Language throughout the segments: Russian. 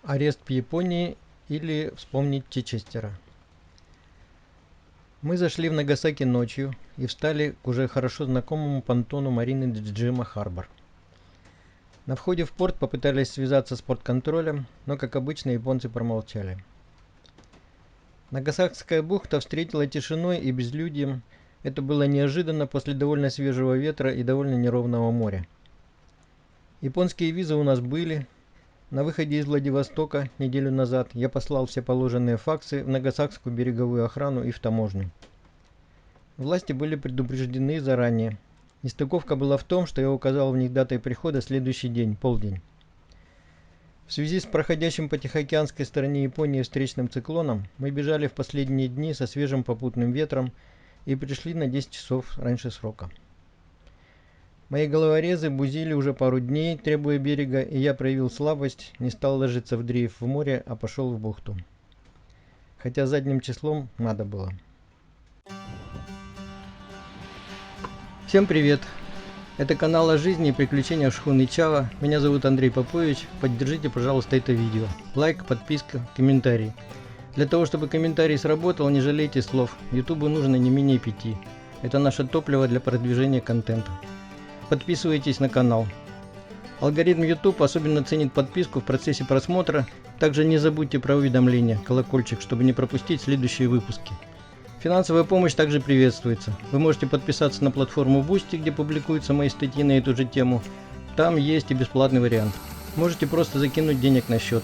Арест в Японии или вспомнить Чичестера. Мы зашли в Нагасаки ночью и встали к уже хорошо знакомому понтону марины Джима-Харбор. На входе в порт попытались связаться с портконтролем, но, как обычно, японцы промолчали. Нагасакская бухта встретила тишиной и безлюдьем. Это было неожиданно после довольно свежего ветра и довольно неровного моря. Японские визы у нас были. На выходе из Владивостока неделю назад я послал все положенные факсы в Нагасакскую береговую охрану и в таможню. Власти были предупреждены заранее. Нестыковка была в том, что я указал в них датой прихода следующий день, полдень. В связи с проходящим по Тихоокеанской стороне Японии встречным циклоном мы бежали в последние дни со свежим попутным ветром и пришли на 10 часов раньше срока. Мои головорезы бузили уже пару дней, требуя берега, и я проявил слабость, не стал ложиться в дрейф в море, а пошел в бухту. Хотя задним числом надо было. Всем привет! Это канал о жизни и приключениях шхуны Чава. Меня зовут Андрей Попович. Поддержите, пожалуйста, это видео. Лайк, подписка, комментарий. Для того, чтобы комментарий сработал, не жалейте слов. Ютубу нужно не менее 5. Это наше топливо для продвижения контента. Подписывайтесь на канал. Алгоритм YouTube особенно ценит подписку в процессе просмотра. Также не забудьте про уведомления, колокольчик, чтобы не пропустить следующие выпуски. Финансовая помощь также приветствуется. Вы можете подписаться на платформу Boosty, где публикуются мои статьи на эту же тему. Там есть и бесплатный вариант. Можете просто закинуть денег на счет.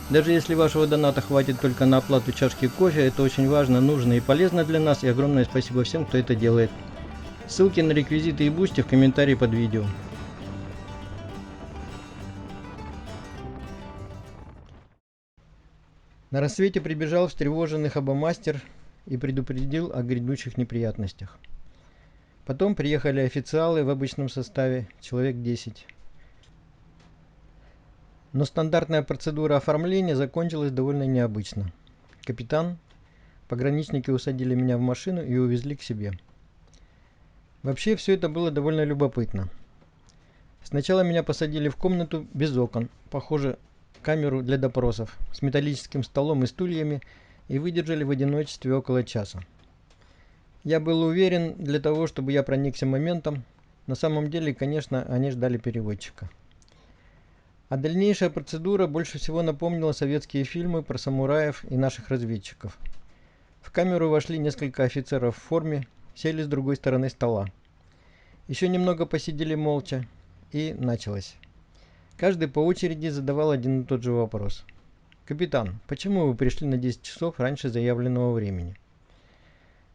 Даже если вашего доната хватит только на оплату чашки кофе, это очень важно, нужно и полезно для нас, и огромное спасибо всем, кто это делает. Ссылки на реквизиты и Boosty в комментарии под видео. На рассвете прибежал встревоженный хабомастер и предупредил о грядущих неприятностях. Потом приехали официалы в обычном составе, человек 10. Но стандартная процедура оформления закончилась довольно необычно. Капитан, пограничники усадили меня в машину и увезли к себе. Вообще все это было довольно любопытно. Сначала меня посадили в комнату без окон, похоже, камеру для допросов, с металлическим столом и стульями, и выдержали в одиночестве около часа. Я был уверен, для того, чтобы я проникся моментом, на самом деле, конечно, они ждали переводчика. А дальнейшая процедура больше всего напомнила советские фильмы про самураев и наших разведчиков. В камеру вошли несколько офицеров в форме, сели с другой стороны стола. Еще немного посидели молча, и началось. Каждый по очереди задавал один и тот же вопрос. «Капитан, почему вы пришли на 10 часов раньше заявленного времени?»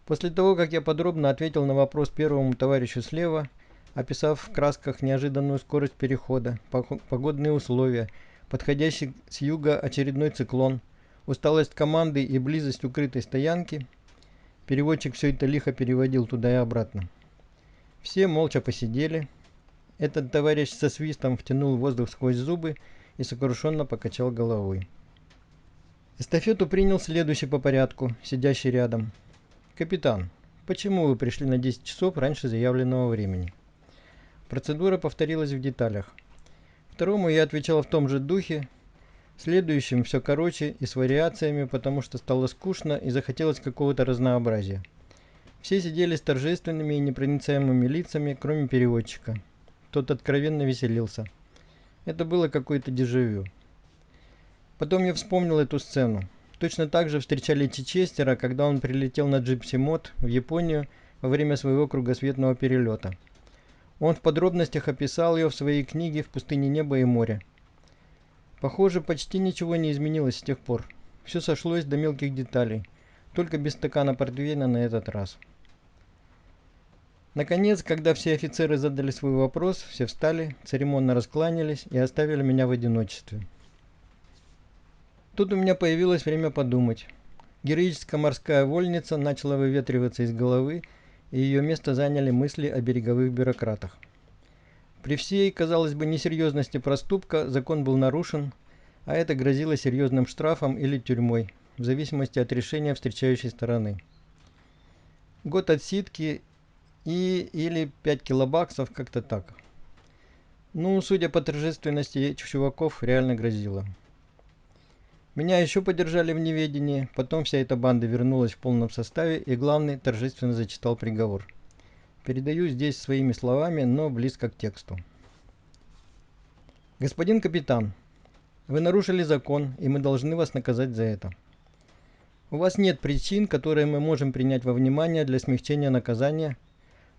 После того, как я подробно ответил на вопрос первому товарищу слева, описав в красках неожиданную скорость перехода, погодные условия, подходящий с юга очередной циклон, усталость команды и близость укрытой стоянки, переводчик все это лихо переводил туда и обратно. Все молча посидели. Этот товарищ со свистом втянул воздух сквозь зубы и сокрушенно покачал головой. Эстафету принял следующий по порядку, сидящий рядом. «Капитан, почему вы пришли на 10 часов раньше заявленного времени?» Процедура повторилась в деталях. Второму я отвечал в том же духе, следующим все короче и с вариациями, потому что стало скучно и захотелось какого-то разнообразия. Все сидели с торжественными и непроницаемыми лицами, кроме переводчика. Тот откровенно веселился. Это было какое-то дежавю. Потом я вспомнил эту сцену. Точно так же встречали Чичестера, когда он прилетел на Gypsy Mod в Японию во время своего кругосветного перелета. Он в подробностях описал ее в своей книге «В пустыне неба и моря». Похоже, почти ничего не изменилось с тех пор. Все сошлось до мелких деталей, только без стакана портвейна на этот раз. Наконец, когда все офицеры задали свой вопрос, все встали, церемонно раскланялись и оставили меня в одиночестве. Тут у меня появилось время подумать. Героическая морская вольница начала выветриваться из головы, и ее место заняли мысли о береговых бюрократах. При всей, казалось бы, несерьезности проступка закон был нарушен, а это грозило серьезным штрафом или тюрьмой, в зависимости от решения встречающей стороны. Год отсидки или 5 килобаксов, как-то так. Ну, судя по торжественности этих чуваков, реально грозило. Меня еще подержали в неведении, потом вся эта банда вернулась в полном составе, и главный торжественно зачитал приговор. Передаю здесь своими словами, но близко к тексту. Господин капитан, вы нарушили закон, и мы должны вас наказать за это. У вас нет причин, которые мы можем принять во внимание для смягчения наказания.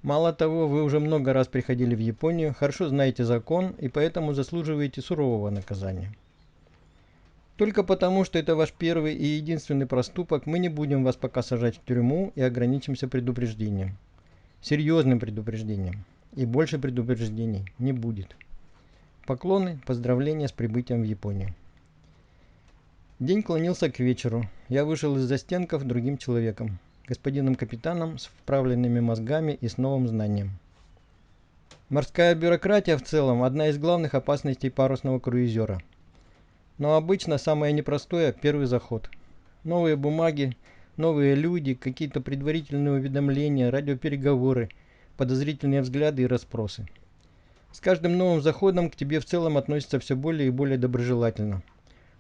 Мало того, вы уже много раз приходили в Японию, хорошо знаете закон и поэтому заслуживаете сурового наказания. Только потому, что это ваш первый и единственный проступок, мы не будем вас пока сажать в тюрьму и ограничимся предупреждением. Серьезным предупреждением. И больше предупреждений не будет. Поклоны, поздравления с прибытием в Японию. День клонился к вечеру. Я вышел из застенков другим человеком, господином капитаном с вправленными мозгами и с новым знанием. Морская бюрократия в целом одна из главных опасностей парусного круизера. Но обычно самое непростое – первый заход. Новые бумаги, новые люди, какие-то предварительные уведомления, радиопереговоры, подозрительные взгляды и расспросы. С каждым новым заходом к тебе в целом относятся все более и более доброжелательно.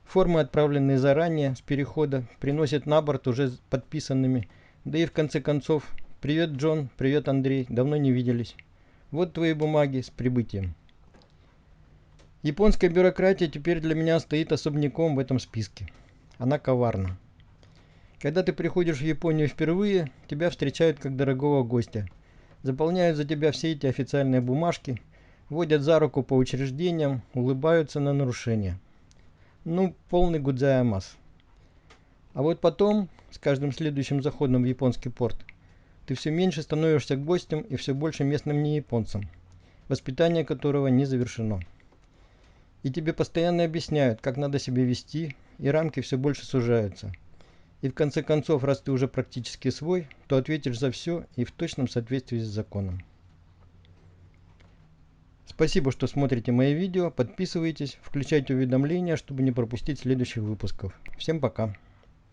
Формы, отправленные заранее, с перехода, приносят на борт уже подписанными. Да и в конце концов, привет, Джон, привет, Андрей, давно не виделись. Вот твои бумаги с прибытием. Японская бюрократия теперь для меня стоит особняком в этом списке. Она коварна. Когда ты приходишь в Японию впервые, тебя встречают как дорогого гостя. Заполняют за тебя все эти официальные бумажки, водят за руку по учреждениям, улыбаются на нарушения. Ну, полный гудзаямас. А вот потом, с каждым следующим заходом в японский порт, ты все меньше становишься гостем и все больше местным неяпонцем, воспитание которого не завершено. И тебе постоянно объясняют, как надо себя вести, и рамки все больше сужаются. И в конце концов, раз ты уже практически свой, то ответишь за все и в точном соответствии с законом. Спасибо, что смотрите мои видео, подписывайтесь, включайте уведомления, чтобы не пропустить следующих выпусков. Всем пока!